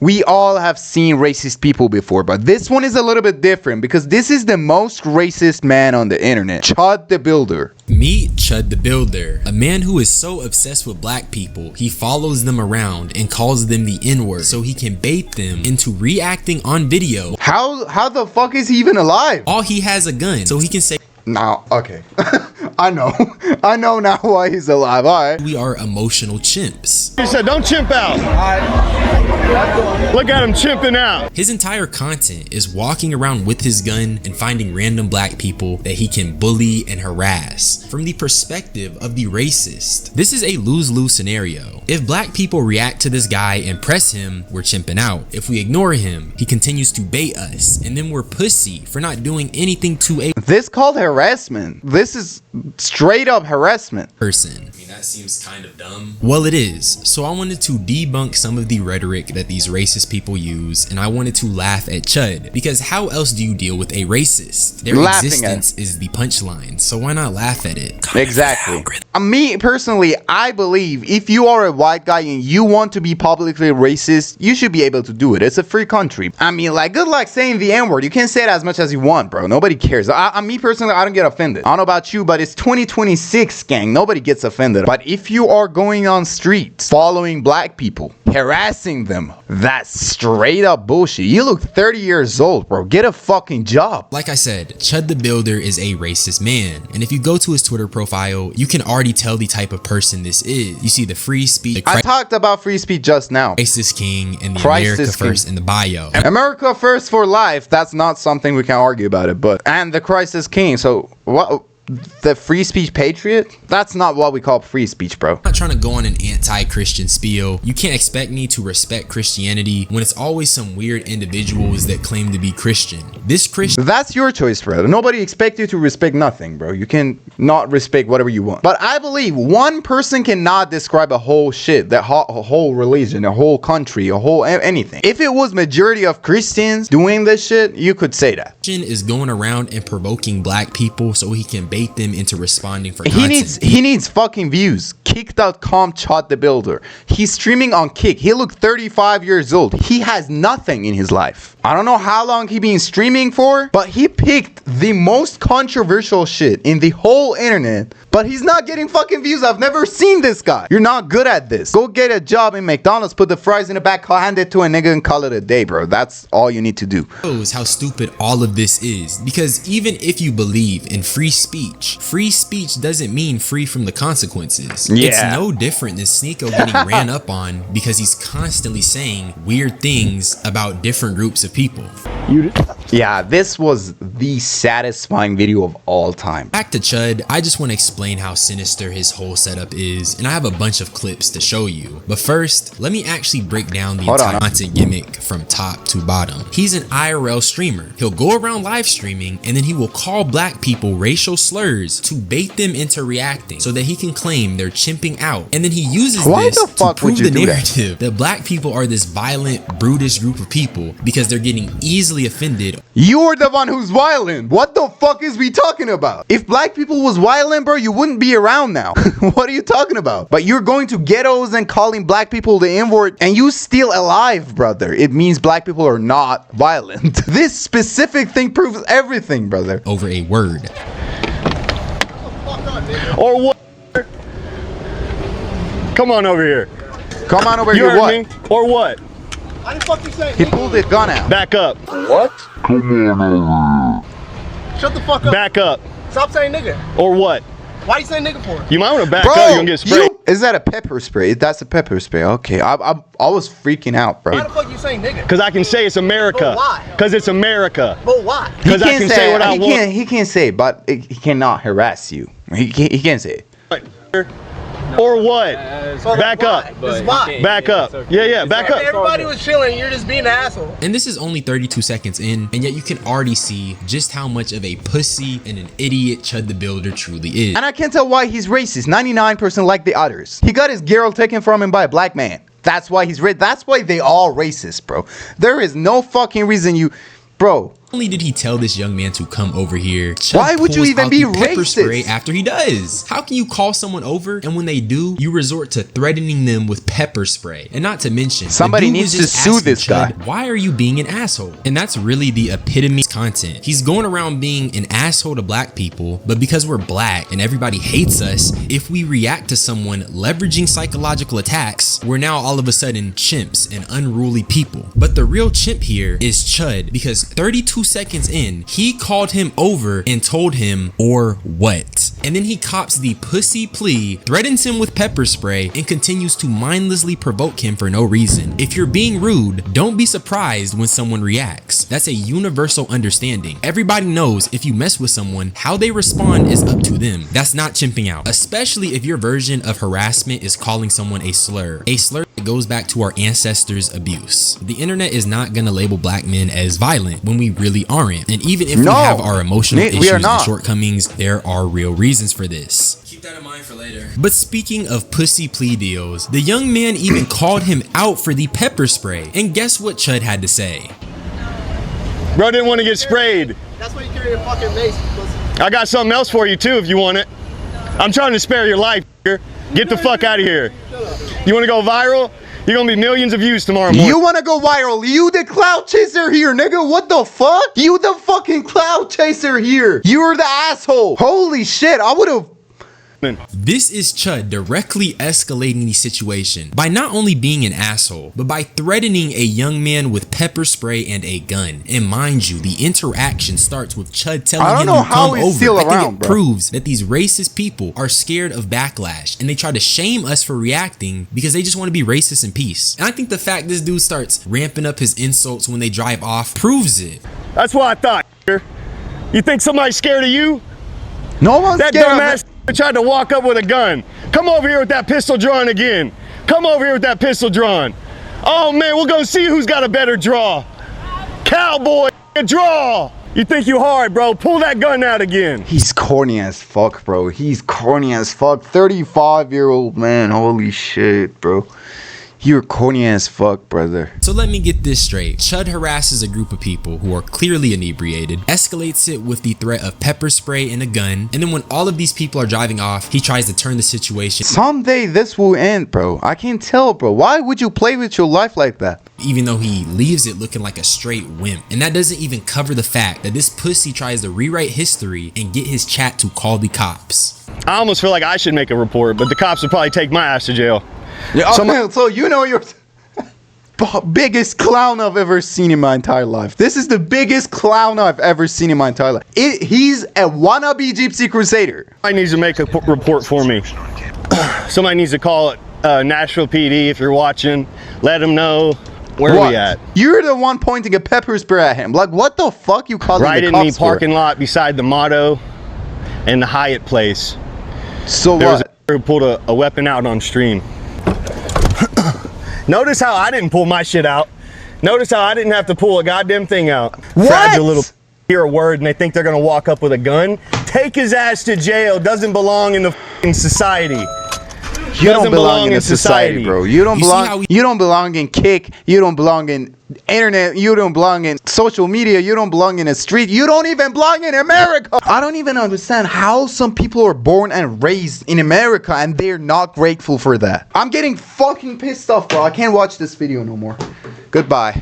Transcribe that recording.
We all have seen racist people before, but this one is a little bit different because this is the most racist man on the internet, Chud the Builder. Meet Chud the Builder, a man who is so obsessed with black people, he follows them around and calls them the N-word so he can bait them into reacting on video. How the fuck is he even alive? All he has a gun, so he can say, now, okay. I know now why he's alive. All right. we are emotional chimps. He said, don't chimp out. Look at him chimping out. His entire content is walking around with his gun and finding random black people that he can bully and harass from the perspective of the racist. This is a lose-lose scenario. If black people react to this guy and press him, we're chimping out. If we ignore him, he continues to bait us, and then we're pussy for not doing anything to a This called harassment. This is straight up harassment. person. I mean, that seems kind of dumb. Well, it is. So I wanted to debunk some of the rhetoric that these racist people use, and I wanted to laugh at Chud, because how else do you deal with a racist? Their existence is the punchline, so why not laugh at it? Exactly. Me personally, I believe if you are a white guy and you want to be publicly racist, you should be able to do it. It's a free country. I mean, like, good luck saying the N-word. You can say it as much as you want, bro. Nobody cares. Me personally, I don't get offended. I don't know about you, but it's 2026, gang. Nobody gets offended. But if you are going on streets, following black people, harassing them, that's straight up bullshit. You look 30 years old, bro. Get a fucking job. Like I said, Chud the Builder is a racist man, and if you go to his Twitter profile, you can already tell the type of person this is. You see the free speech, I talked about free speech just now. Christ King, and the America First in the bio. America first for life. That's not something we can argue about it, but and the Christ is king. So what? The free speech patriot? That's not what we call free speech, bro. I'm not trying to go on an anti-Christian spiel. You can't expect me to respect Christianity when it's always some weird individuals that claim to be Christian. This Christian, that's your choice, bro. Nobody expects you to respect nothing, bro. You can not respect whatever you want. But I believe one person cannot describe a whole shit, a whole religion, a whole country, a whole anything. If it was majority of Christians doing this shit, you could say that. is going around and provoking black people so he can bait them into responding for content. He needs fucking views. Kick.com Chud the Builder. He's streaming on Kick. He looked 35 years old. He has nothing in his life. I don't know how long he been streaming for, but he picked the most controversial shit in the whole internet, but he's not getting fucking views. I've never seen this guy. You're not good at this. Go get a job in McDonald's, put the fries in the back, hand it to a nigga and call it a day, bro. That's all you need to do. Shows how stupid all of this is, because even if you believe in free speech doesn't mean free from the consequences. Yeah. It's no different than Sneeko getting ran up on because he's constantly saying weird things about different groups of people. Yeah, this was the satisfying video of all time. Back to Chud, I just want to explain how sinister his whole setup is, and I have a bunch of clips to show you. But first, let me actually break down the entire content gimmick from top to bottom. He's an IRL streamer. He'll go around live streaming, and then he will call black people racial slurs to bait them into reacting so that he can claim they're chimping out. And then he uses this to prove the narrative that black people are this violent, brutish group of people because they're getting easily offended. You're the one who's violent. What the fuck is we talking about? If black people was violent, bro, you wouldn't be around now. What are you talking about? But you're going to ghettos and calling black people the N-word, and you still alive, brother. It means black people are not violent. This specific thing proves everything, brother. Over a word. Or what? Come on over here. Come on over You here. heard What? me? Or what? Why the fuck you say? He pulled his gun out. Back up. What? Come on over. Shut the fuck up. Back up. Stop saying nigga. Or what? Why you saying nigga for? You might want to back Bro, up. You're gonna get sprayed. is that a pepper spray? That's a pepper spray. Okay, I was freaking out, bro. Why the fuck you saying nigga? Because I can say it's America. But why? Because it's America. But why? Because I can say what I want. He can't say it, but he cannot harass you. He can't say it. Or what? Back why? up. This is why. Back up. Yeah, back up. Everybody was chilling. You're just being an asshole. And this is only 32 seconds in, and yet you can already see just how much of a pussy and an idiot Chud the Builder truly is. And I can't tell why he's racist. 99% like the others. He got his girl taken from him by a black man. That's why he's That's why they all racist, bro. There is no fucking reason you... Bro, only did he tell this young man to come over here, Chud why would you pulls even out be the pepper spray racist? after he does. How can you call someone over and when they do, you resort to threatening them with pepper spray? And not to mention, Somebody the dude needs was to just sue asking this guy. Chud, why are you being an asshole? And that's really the epitome of content. He's going around being an asshole to black people, but because we're black and everybody hates us, if we react to someone leveraging psychological attacks, we're now all of a sudden chimps and unruly people. But the real chimp here is Chud, because 32 seconds in, he called him over and told him, or what? And then he cops the pussy plea, threatens him with pepper spray, and continues to mindlessly provoke him for no reason. If you're being rude, don't be surprised when someone reacts. That's a universal understanding. Everybody knows if you mess with someone, how they respond is up to them. That's not chimping out, especially if your version of harassment is calling someone a slur. A slur that goes back to our ancestors' abuse. The internet is not gonna label black men as violent when we really aren't. And even if we have our emotional issues and shortcomings, there are real reasons for this. Keep that in mind for later. But speaking of pussy plea deals, the young man even called him out for the pepper spray. And guess what Chud had to say? Bro didn't want to get sprayed. That's why you carry a fucking mace, pussy. I got something else for you too if you want it. I'm trying to spare your life. Get the fuck out of here. You want to go viral? You're gonna be millions of views tomorrow morning. You wanna go viral? You the cloud chaser here, nigga. What the fuck? You the fucking cloud chaser here. You're the asshole. Holy shit, I would've... This is Chud directly escalating the situation by not only being an asshole, but by threatening a young man with pepper spray and a gun. And mind you, the interaction starts with Chud telling him to come over. I think it proves that these racist people are scared of backlash and they try to shame us for reacting because they just want to be racist in peace. And I think the fact this dude starts ramping up his insults when they drive off proves it. That's what I thought. You think somebody's scared of you? No one's that scared dumbass tried to walk up with a gun. Come over here with that pistol drawn again. Come over here with that pistol drawn. Oh man, we're gonna see who's got a better draw. Cowboy, draw. You think you hard, bro? Pull that gun out again. He's corny as fuck, bro. He's corny as fuck. 35-year-old man. Holy shit, bro. You're corny as fuck, brother. So let me get this straight. Chud harasses a group of people who are clearly inebriated, escalates it with the threat of pepper spray and a gun, and then when all of these people are driving off, he tries to turn the situation. Someday this will end, bro. I can tell, bro. Why would you play with your life like that? Even though he leaves it looking like a straight wimp. And that doesn't even cover the fact that this pussy tries to rewrite history and get his chat to call the cops. I almost feel like I should make a report, but the cops would probably take my ass to jail. Yeah, so you know you're biggest clown I've ever seen in my entire life. This is the biggest clown I've ever seen in my entire life. He's a wannabe Gypsy Crusader. Somebody needs to make a report for me. Somebody needs to call it Nashville PD if you're watching. Let them know where we at. You're the one pointing a pepper spray at him. Like, what the fuck you calling right the in cops the parking lot beside the Motto and the Hyatt place. So there what? Was a who pulled a weapon out on stream. Notice how I didn't pull my shit out. Notice how I didn't have to pull a goddamn thing out. What? Fragile little hear a word and they think they're gonna walk up with a gun. Take his ass to jail. Doesn't belong in the society. You don't belong in society, bro. You don't belong. You don't belong in Kick. You don't belong in internet. You don't belong in social media. You don't belong in the street. You don't even belong in America. I don't even understand how some people are born and raised in America and they're not grateful for that. I'm getting fucking pissed off, bro. I can't watch this video no more. Goodbye.